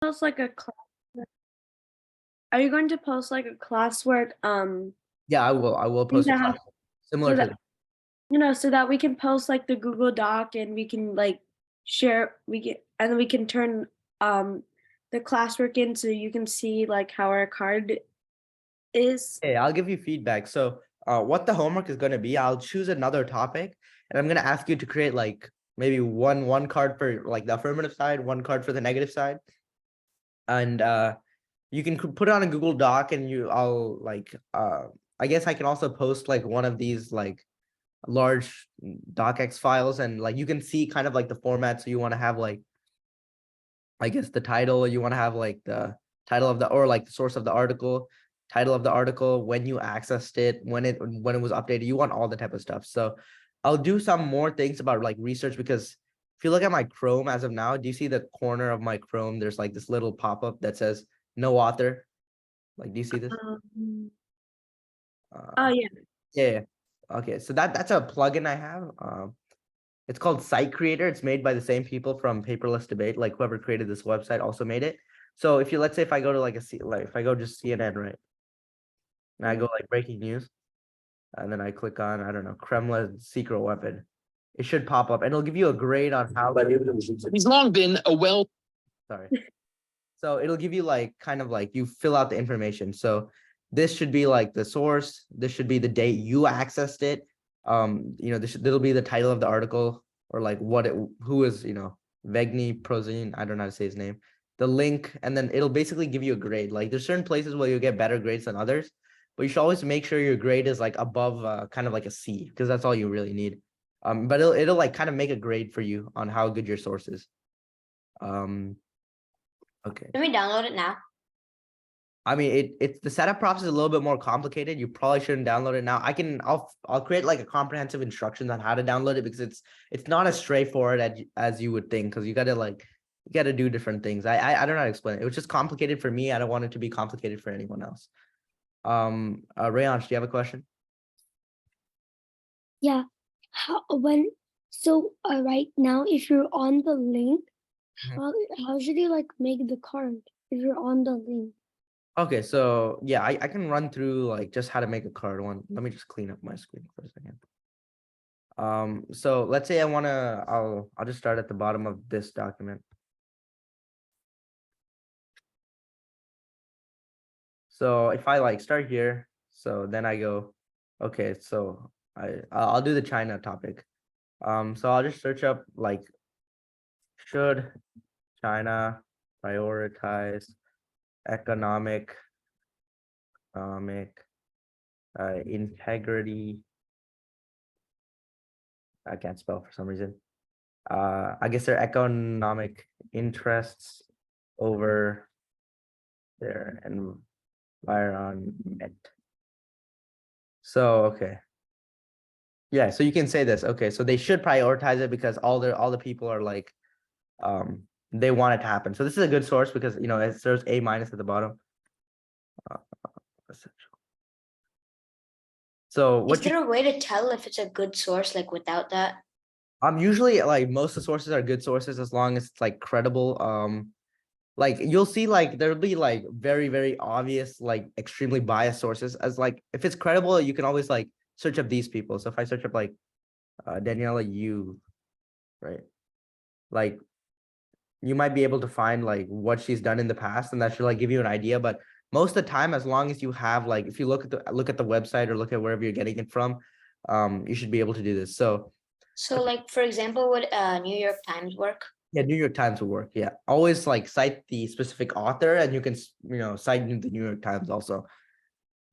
Post like a class. Are you going to post like a classwork Yeah, I will thing post a that class have similar so to that that. so that we can post like the Google Doc and we can like share we get and then we can turn um the classwork in so you can see like how our card is. Hey, I'll give you feedback. So, what the homework is going to be, I'll choose another topic, and I'm going to ask you to create like maybe one card for like the affirmative side, one card for the negative side, and you can put it on a Google Doc, and I'll like I guess I can also post like one of these like large docx files, and like you can see kind of like the format. So you want to have like I guess the title, you want to have like the title of the or like the source of the article, title of the article, when you accessed it, when it was updated. You want all the type of stuff. So I'll do some more things about like research, because if you look at my Chrome as of now, do you see the corner of my Chrome? There's like this little pop-up that says no author. Like, do you see this? Um, oh Uh, yeah. yeah. Yeah. Okay, so that's a plugin I have. It's called Site Creator. It's made by the same people from Paperless Debate. Like whoever created this website also made it. So if you, let's say if I go to like like if I go just CNN, right? And I go like breaking news, and then I click on, I don't know, Kremlin's secret weapon. It should pop up and it'll give you a grade on how. He's long been a well. Sorry. So it'll give you like kind of like you fill out the information. So this should be like the source. This should be the date you accessed it. That'll be the title of the article, or like who is, Vegni Prozin. I don't know how to say his name. The link, and then it'll basically give you a grade. Like there's certain places where you get better grades than others, but you should always make sure your grade is like above kind of like a C, because that's all you really need. But it'll like kind of make a grade for you on how good your source is. Okay. Can we download it now? I mean, it's the setup process is a little bit more complicated. You probably shouldn't download it now. I'll create like a comprehensive instructions on how to download it, because it's not as straightforward as you would think, because you gotta do different things. I don't know how to explain it. It was just complicated for me. I don't want it to be complicated for anyone else. Rayansh, do you have a question? Yeah. Right now, if you're on the link, how should you like make the card if you're on the link? Okay, so yeah, I can run through like just how to make a card one. Let me just clean up my screen for a second. So let's say I'll just start at the bottom of this document. So if I like start here, so then I go, okay, so I'll do the China topic. So I'll just search up like, should China prioritize economic integrity? I can't spell for some reason. I guess their economic interests over their environment. So okay. Yeah, so you can say this. Okay, so they should prioritize it because all the people are like, they want it to happen. So this is a good source because it serves A- at the bottom. Essential. So Is there a way to tell if it's a good source, like without that? Usually like most of the sources are good sources as long as it's like credible. Like you'll see like there'll be like very, very obvious, like extremely biased sources. As like if it's credible, you can always like search up these people. So if I search up like Daniela Yu, right? Like you might be able to find like what she's done in the past, and that should like give you an idea. But most of the time, as long as you have like, if you look at the website or look at wherever you're getting it from, you should be able to do this. So like for example, would New York Times work? yeah, New York Times will work. Yeah, always like cite the specific author, and you can cite the New York Times also.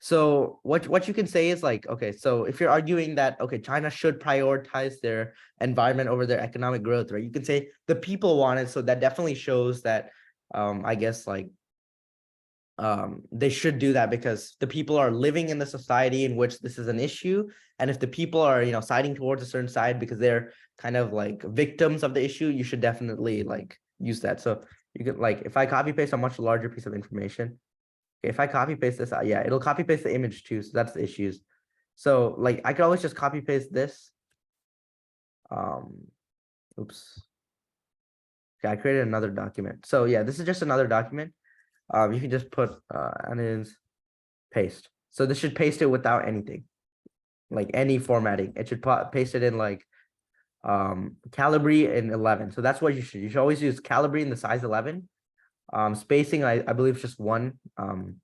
So what you can say is like, okay, so if you're arguing that, okay, China should prioritize their environment over their economic growth, right? You can say the people want it. So that definitely shows that, I guess like, they should do that because the people are living in the society in which this is an issue. And if the people are, siding towards a certain side because they're kind of like victims of the issue, you should definitely like use that. So you could like, if I copy paste a much larger piece of information, if I copy paste this, yeah, it'll copy paste the image too. So that's the issues. So like I could always just copy paste this. Oops. Yeah, I created another document. So yeah, this is just another document. You can just put and is paste. So this should paste it without anything, like any formatting. It should paste it in like Calibri in 11. So that's what you should always use Calibri in the size 11. Spacing, I believe just 1. I'm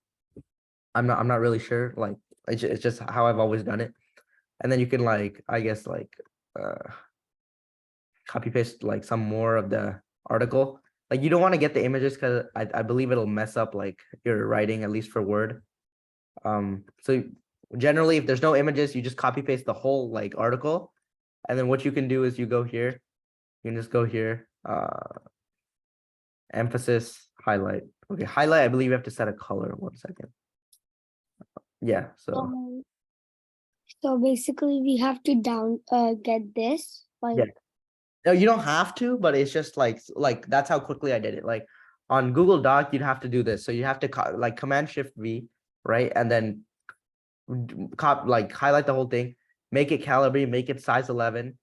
not really sure. Like it's just how I've always done it. And then you can like, I guess like copy paste like some more of the article. Like you don't want to get the images because I believe it'll mess up like your writing, at least for Word. So generally if there's no images, you just copy paste the whole like article. And then what you can do is you go here, you can just go here, emphasis, highlight. Okay, highlight, I believe you have to set a color. 1 second. Yeah, so So basically, we have to get this. Like, Yeah. no, you don't have to, but it's just like that's how quickly I did it. Like on Google Doc, you'd have to do this. So you have to like Command Shift V, right? And then like highlight the whole thing, make it Calibri, make it size 11,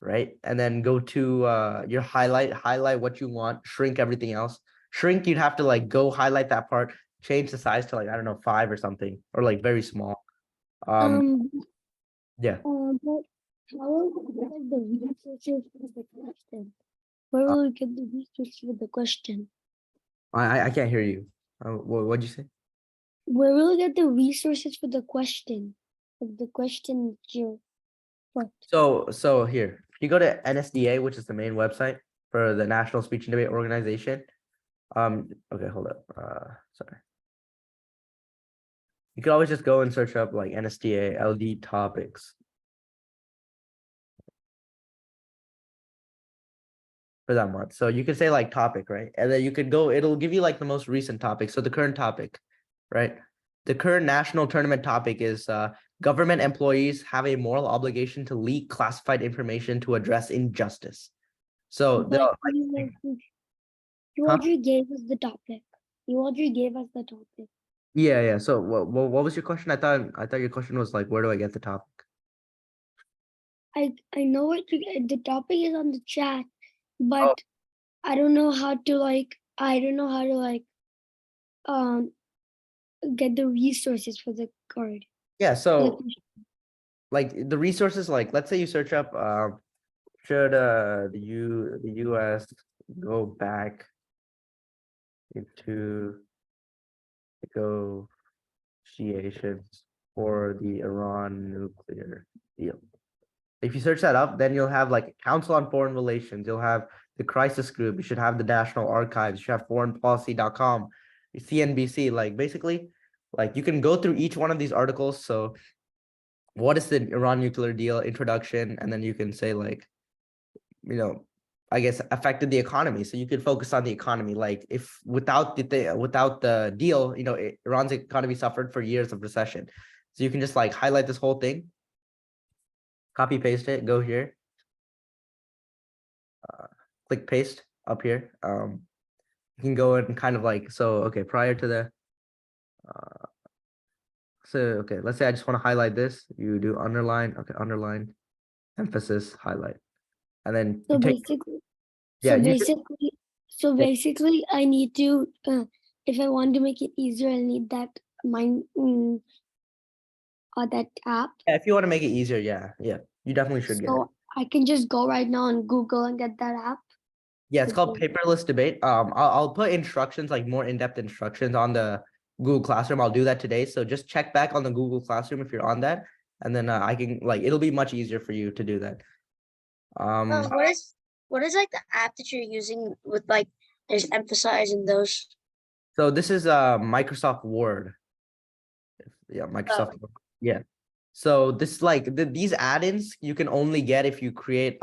right? And then go to your highlight what you want, shrink everything else. Shrink, you'd have to like go highlight that part, change the size to like, I don't know, 5 or something, or like very small. Yeah. but how will we get the resources for the question? Where will we get the resources for the question? I can't hear you. What'd you say? Where will we get the resources for the question? Of the question you put. So here, if you go to NSDA, which is the main website for the National Speech and Debate Organization. Okay, hold up. Sorry. You can always just go and search up like NSDA LD topics. For that month. So you could say like topic, right? And then you could go, it'll give you like the most recent topic. So the current topic, right? The current national tournament topic is government employees have a moral obligation to leak classified information to address injustice. So they'll But you Huh? already gave us the topic. You already gave us the topic. yeah. So what was your question? I thought your question was like, where do I get the topic? I know the topic is on the chat, but I don't know how to get the resources for the card. Yeah, for the so question. like the resources, like let's say you search up should the US go back into negotiations for the Iran nuclear deal. If you search that up, then you'll have like Council on Foreign Relations, you'll have the Crisis Group, you should have the National Archives, you should have foreignpolicy.com, CNBC, like basically, like you can go through each one of these articles. So what is the Iran nuclear deal introduction? And then you can say like, I guess affected the economy. So you could focus on the economy. Like if without the deal, Iran's economy suffered for years of recession. So you can just like highlight this whole thing, copy paste it, go here, click paste up here. You can go and kind of like, so okay, prior to the so okay, let's say I just want to highlight this. You do underline, okay, underline, emphasis, highlight, and then So you take basically, yeah, I need to if I want to make it easier, I need that that app. yeah, if you want to make it easier, yeah, you definitely should get it. So I can just go right now on Google and get that app. Yeah, it's called Okay. Paperless Debate. I'll put instructions, like more in-depth instructions on the Google Classroom. I'll do that today. So just check back on the Google Classroom if you're on that, and then I can like it'll be much easier for you to do that. What is like the app that you're using with like there's emphasize in those? So this is Microsoft Word. Yeah, Microsoft Word. Yeah. So this like these add-ins you can only get if you create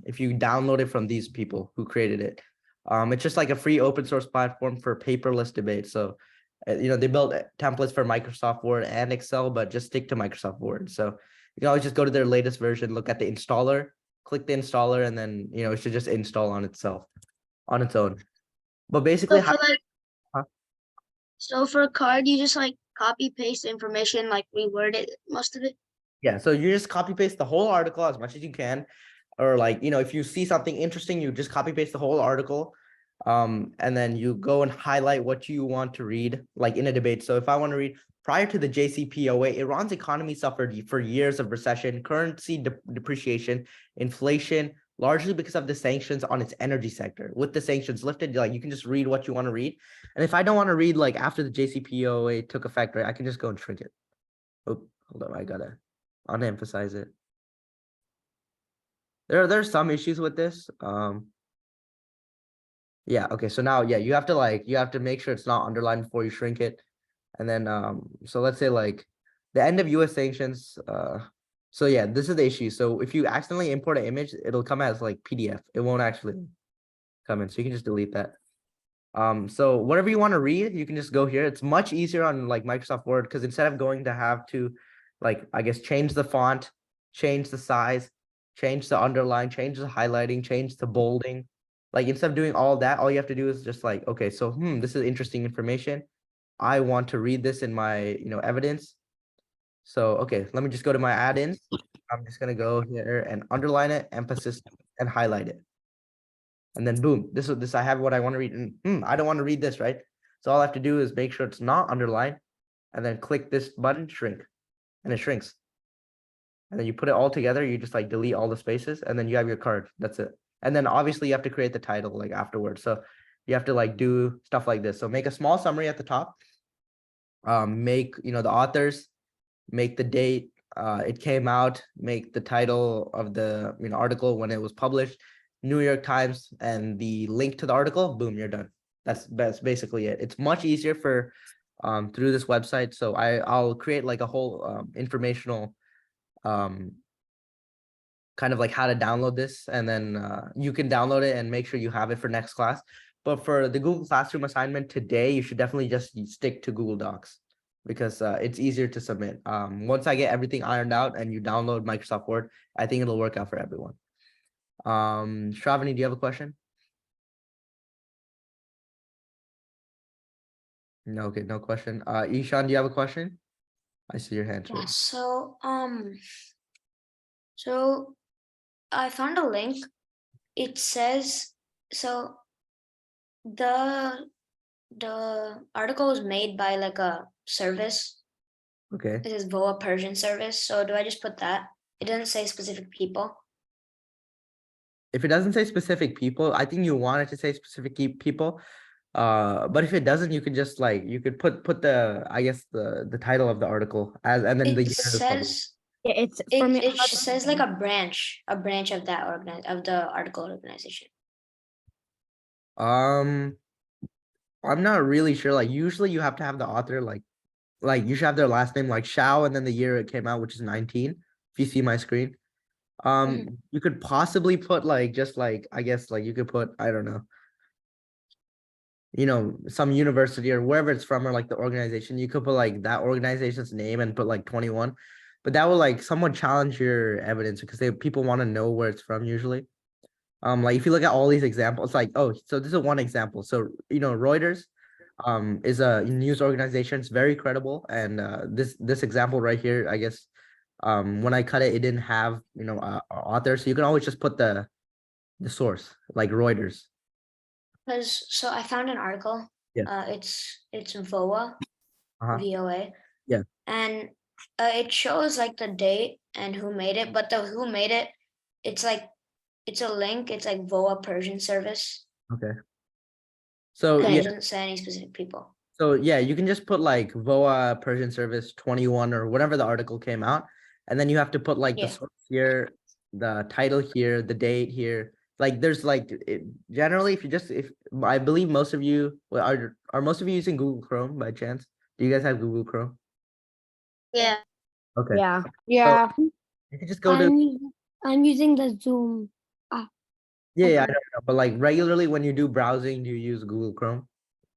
if you download it from these people who created it. It's just like a free open source platform for paperless debate. So they built templates for Microsoft Word and Excel, but just stick to Microsoft Word. So you can always just go to their latest version, look at the installer, click the installer, and then it should just install on its own. But basically, So for a card, you just like copy paste the information, like reword it, most of it. yeah, so you just copy paste the whole article as much as you can, or like if you see something interesting, you just copy paste the whole article, And then you go and highlight what you want to read, like in a debate. So if I want to read prior to the JCPOA, Iran's economy suffered for years of recession, currency depreciation, inflation, largely because of the sanctions on its energy sector. With the sanctions lifted, like you can just read what you want to read. And if I don't want to read like after the JCPOA took effect, right, I can just go and shrink it. Oh, hold on, I gotta unemphasize it. There's some issues with this. Yeah, okay. So now, yeah, you have to make sure it's not underlined before you shrink it. And then so let's say like the end of US sanctions. So yeah, this is the issue. So if you accidentally import an image, it'll come as like PDF. It won't actually come in. So you can just delete that. So whatever you want to read, you can just go here. It's much easier on like Microsoft Word because instead of going to have to like, I guess, change the font, change the size, change the underline, change the highlighting, change the bolding. Like instead of doing all that, all you have to do is just like, okay, so this is interesting information. I want to read this in my, evidence. So, okay, let me just go to my add-ins. I'm just gonna go here and underline it, emphasis, and highlight it. And then boom, this I have what I want to read. And I don't want to read this, right? So all I have to do is make sure it's not underlined, and then click this button, shrink, and it shrinks. And then you put it all together, you just like delete all the spaces, and then you have your card. That's it. And then obviously you have to create the title like afterwards. So you have to like do stuff like this. So make a small summary at the top. Make the authors, make the date it came out, make the title of the article when it was published, New York Times, and the link to the article. Boom, you're done. That's basically it. It's much easier for through this website. So I'll create like a whole informational kind of like how to download this, and then you can download it and make sure you have it for next class. But for the Google Classroom assignment today, you should definitely just stick to Google Docs because it's easier to submit. Once I get everything ironed out and you download Microsoft Word, I think it'll work out for everyone. Shravani, do you have a question? No, okay, no question. Ishan, do you have a question? I see your hand. Yeah, so I found a link. It says so the article was made by like a service. Okay. It is VOA Persian service. So do I just put that? It doesn't say specific people. If it doesn't say specific people, I think you want it to say specific people. But if it doesn't, you could just like you could put the I guess the title of the article as and then the It year it was published. says Yeah, it's for me. it says like a branch of that of the article organization. I'm not really sure. Like usually you have to have the author like you should have their last name like Shao and then the year it came out, which is 19. If you see my screen. You could possibly put like just like I guess like you could put I don't know. Some university or wherever it's from or like the organization, you could put like that organization's name and put like 21, but that will like somewhat challenge your evidence because people want to know where it's from usually. Like if you look at all these examples, like, oh, so this is one example. So, Reuters, is a news organization. It's very credible. And this example right here, I guess, when I cut it, it didn't have, author. So you can always just put the source, like Reuters. Because so I found an article. Yeah. It's VOA, Uh-huh. VOA. Yeah. And it shows like the date and who made it, but the who made it, it's like it's a link. It's like VOA Persian service. Okay. So And yeah. it doesn't say any specific people. So yeah, you can just put like VOA Persian service 21 or whatever the article came out, and then you have to put like the source here, the title here, the date here. Like there's like generally if I believe most of you are most of you using Google Chrome by chance? Do you guys have Google Chrome? Yeah. Okay. Yeah. You can just go to I'm using the Zoom. yeah, I don't know, but like regularly when you do browsing, do you use Google Chrome?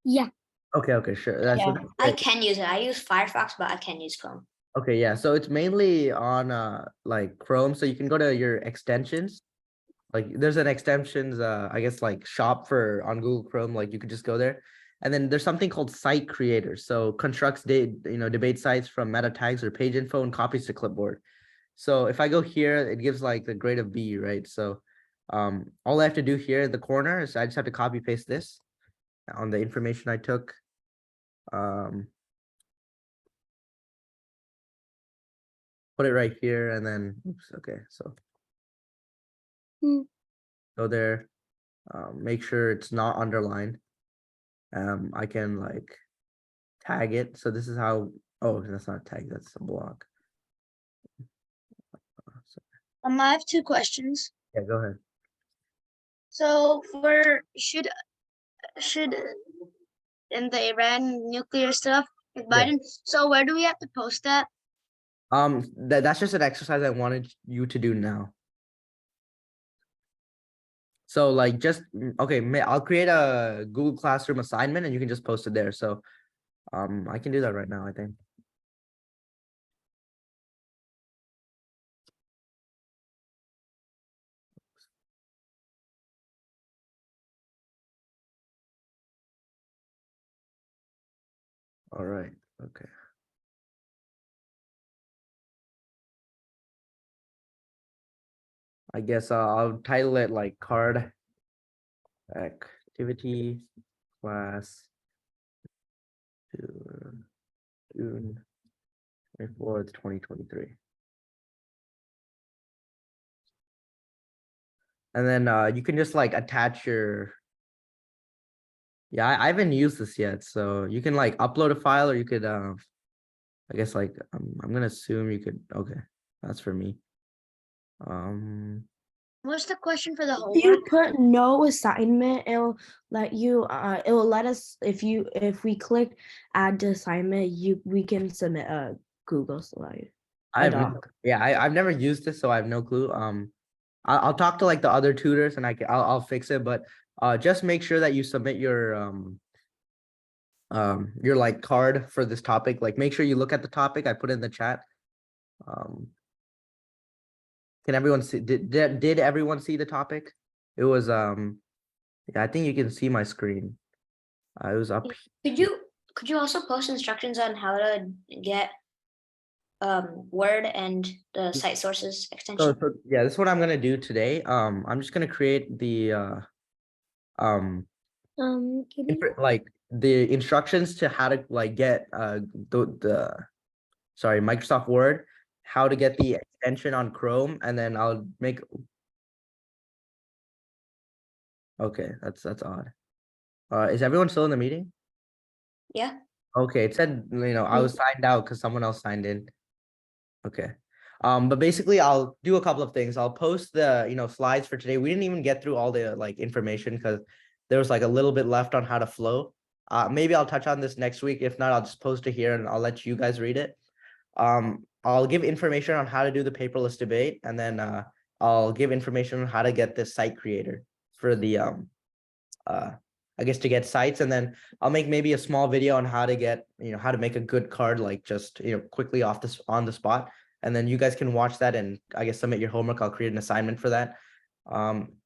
Yeah. Okay, sure. Yeah. I can use it. I use Firefox, but I can use Chrome. Okay, yeah. So it's mainly on like Chrome. So you can go to your extensions. Like there's an extensions, I guess like shop on Google Chrome. Like you could just go there. And then there's something called site creators. So constructs debate sites from meta tags or page info and copies to clipboard. So if I go here, it gives like the grade of B, right? So All I have to do here in the corner is I just have to copy paste this on the information I took. Put it right here and then, oops, okay, so. Hmm. Go there, make sure it's not underlined. I can like tag it. So this is how, oh, that's not a tag, that's a block. I have two questions. Yeah, go ahead. So for should in the Iran nuclear stuff with Yeah. Biden, so where do we have to post that? That's just an exercise I wanted you to do now. So like just okay, I'll create a Google Classroom assignment and you can just post it there. So I can do that right now, I think. All right, okay. I guess I'll title it like card activity class June 24th, 2023. And then you can just like attach your, yeah, I haven't used this yet. So you can like upload a file or you could, I guess like, I'm gonna assume you could, okay, that's for me. What's the question for the If you homework? put no assignment, it'll let you, it will let us, if we click add to assignment, we can submit a Google slide. I've doc. yeah, I've never used this, so I have no clue. I'll talk to like the other tutors and I'll fix it, but just make sure that you submit your like card for this topic. Like make sure you look at the topic I put in the chat. Can everyone see, did everyone see the topic? It was yeah, I think you can see my screen. It was up. Could you also post instructions on how to get Word and the site sources extension? So yeah, this is what I'm gonna do today. I'm just gonna create the like the instructions to how to like get sorry, Microsoft Word, how to get the extension on Chrome, and then I'll make. Okay, that's odd. Is everyone still in the meeting? Yeah. Okay, it said, I was signed out because someone else signed in. Okay. But basically I'll do a couple of things. I'll post the, slides for today. We didn't even get through all the like information because there was like a little bit left on how to flow. Maybe I'll touch on this next week. If not, I'll just post it here and I'll let you guys read it. I'll give information on how to do the paperless debate, and then I'll give information on how to get this site creator for the I guess to get sites, and then I'll make maybe a small video on how to get, how to make a good card, like just, quickly on the spot. And then you guys can watch that and I guess submit your homework. I'll create an assignment for that.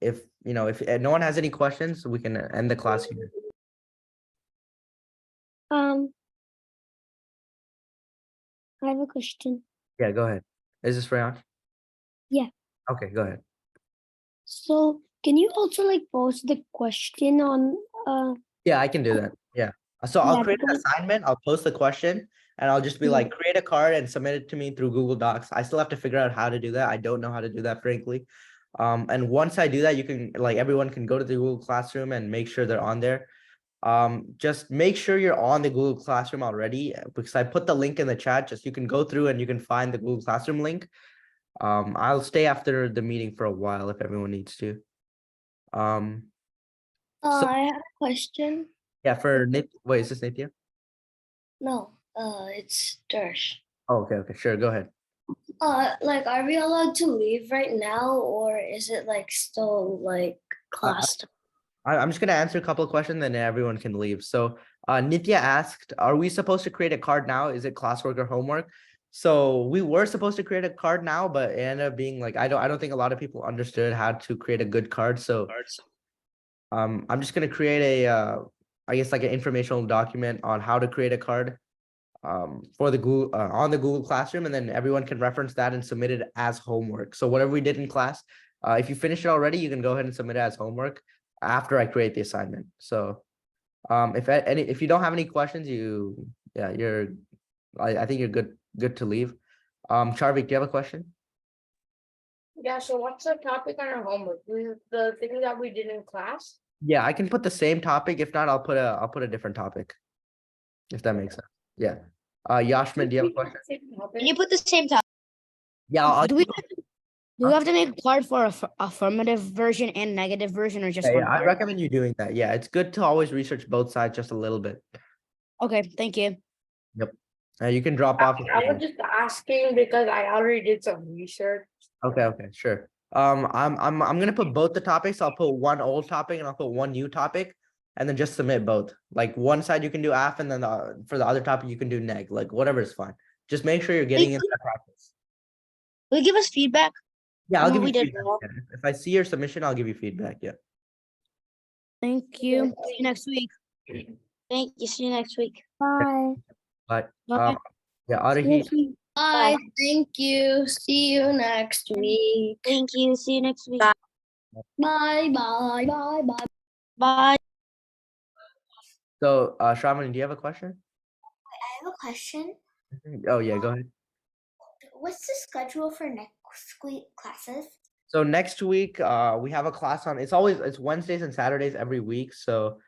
If no one has any questions, we can end the class here. I have a question. Yeah, go ahead. Is this Rayan? Yeah. Okay, go ahead. So can you also like post the question on Yeah, I can do that. Yeah. So I'll Yeah, create an because- assignment, I'll post the question, and I'll just be Yeah. like, create a card and submit it to me through Google Docs. I still have to figure out how to do that. I don't know how to do that, frankly. And once I do that, you can like everyone can go to the Google Classroom and make sure they're on there. Just make sure you're on the Google Classroom already, because I put the link in the chat. Just you can go through and you can find the Google Classroom link. I'll stay after the meeting for a while if everyone needs to. So- I have a question. Yeah, for Nit. Wait, is this Nitya? No, it's Darsh. Oh, okay, sure, go ahead. Like, are we allowed to leave right now, or is it like still like class time? I'm just gonna answer a couple of questions and then everyone can leave. So Nitya asked, are we supposed to create a card now? Is it classwork or homework? So we were supposed to create a card now, but it ended up being like, I don't think a lot of people understood how to create a good card. So I'm just gonna create a I guess like an informational document on how to create a card for the Google on the Google Classroom, and then everyone can reference that and submit it as homework. So whatever we did in class, If you finish it already, you can go ahead and submit it as homework after I create the assignment. So if you don't have any questions, I think you're good to leave. Charvik, do you have a question? Yeah, so what's the topic on our homework? The thing that we did in class? Yeah, I can put the same topic. If not, I'll put a different topic. If that makes sense. Yeah. Yashmin, do you have a question? Can you put the same topic? Yeah, I'll, Do we have to make a card for affirmative version and negative version, or just yeah, one yeah, I card? recommend you doing that. Yeah, it's good to always research both sides just a little bit. Okay, thank you. You can drop off. if you I was want. just asking because I already did some research. Okay, sure. I'm gonna put both the topics. I'll put one old topic and I'll put one new topic, and then just submit both. Like one side you can do AF, and then for the other topic you can do neg. Like whatever is fine. Just make sure you're getting into that practice. Will you give us feedback? Yeah, I'll on give what you we did feedback. wrong? Yeah. If I see your submission, I'll give you feedback. Yeah. Thank you. See you next week. Thank you. See you next week. Bye. But Bye. yeah, Arahi, Yes, we- Bye. Thank you. See you next week. Thank you. See you next week. Bye. Bye, bye, bye, bye. Bye. so Shravani, do you have a question? I have a question. Oh yeah, go ahead. What's the schedule for next week classes? So next week, we have a class on, it's Wednesdays and Saturdays every week. So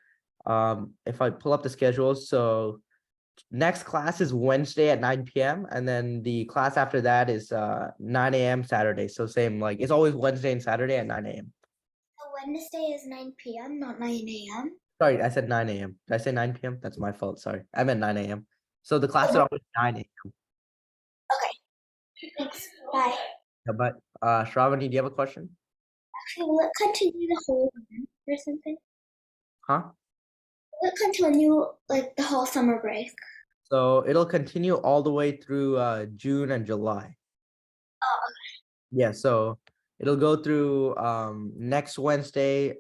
if I pull up the schedule, so next class is Wednesday at 9 p.m. and then the class after that is 9 a.m. Saturday. So same, like it's always Wednesday and Saturday at 9 a.m. So Wednesday is 9 p.m., not 9 a.m. Sorry, I said 9 a.m. Did I say 9 p.m.? That's my fault. Sorry. I meant 9 a.m. So the class is always 9 a.m. Thanks. Bye. Yeah, but Shravani, do you have a question? Actually, will it continue the whole month or something? Huh? Will it continue like the whole summer break? So it'll continue all the way through June and July. Oh, Yeah, so it'll go through next Wednesday,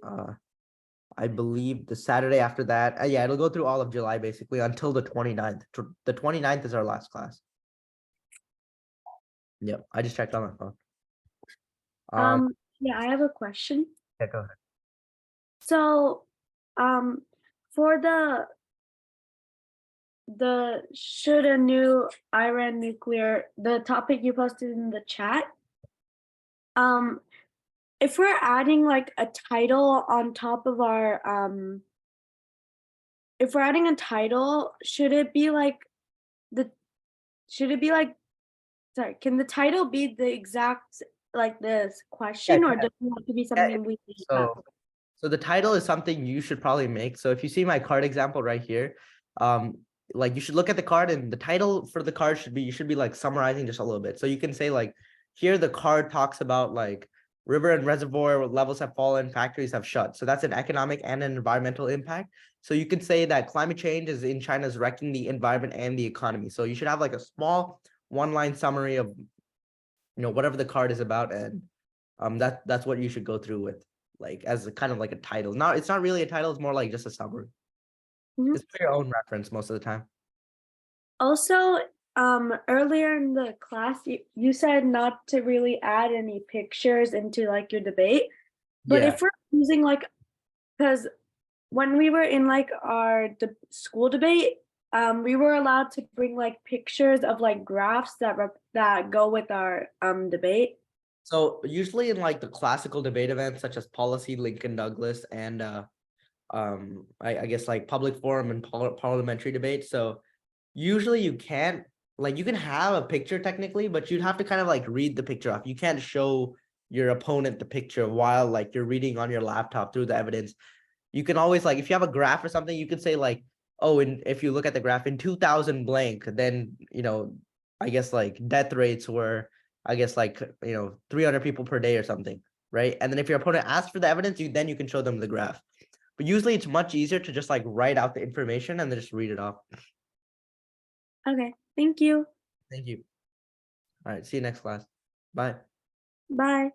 I believe the Saturday after that. Yeah, it'll go through all of July basically until the 29th. The 29th is our last class. Yep, I just checked on my phone. Yeah, I have a question. Yeah, go ahead. So, for the should a new Iran nuclear, the topic you posted in the chat, if we're adding like a title on top of our, if we're adding a title, should it be like, sorry, can the title be the exact, like this question, or Yeah. does it have to be something we think about? So the title is something you should probably make. So if you see my card example right here, like you should look at the card and the title for the card you should be like summarizing just a little bit. So you can say like, here the card talks about like river and reservoir levels have fallen, factories have shut. So that's an economic and an environmental impact. So you can say that climate change is in China's wrecking the environment and the economy. So you should have like a small one-line summary of, whatever the card is about, and that's what you should go through with, like as a kind of like a title. Now it's not really a title, it's more like just a summary. Mhm. It's for your own reference most of the time. Also, earlier in the class, you said not to really add any pictures into like your debate. But Yeah. if we're using like, because when we were in like our school debate, we were allowed to bring like pictures of like graphs that go with our debate. So usually in like the classical debate events such as policy, Lincoln Douglas, and I guess like public forum and parliamentary debate. So usually you can have a picture technically, but you'd have to kind of like read the picture off. You can't show your opponent the picture while like you're reading on your laptop through the evidence. You can always like, if you have a graph or something, you could say like, oh, and if you look at the graph in 2000 blank, then, I guess like death rates were, I guess like, 300 people per day or something, right? And then if your opponent asks for the evidence, then you can show them the graph. But usually it's much easier to just like write out the information and then just read it off. Okay, thank you. Thank you. All right, see you next class. Bye. Bye.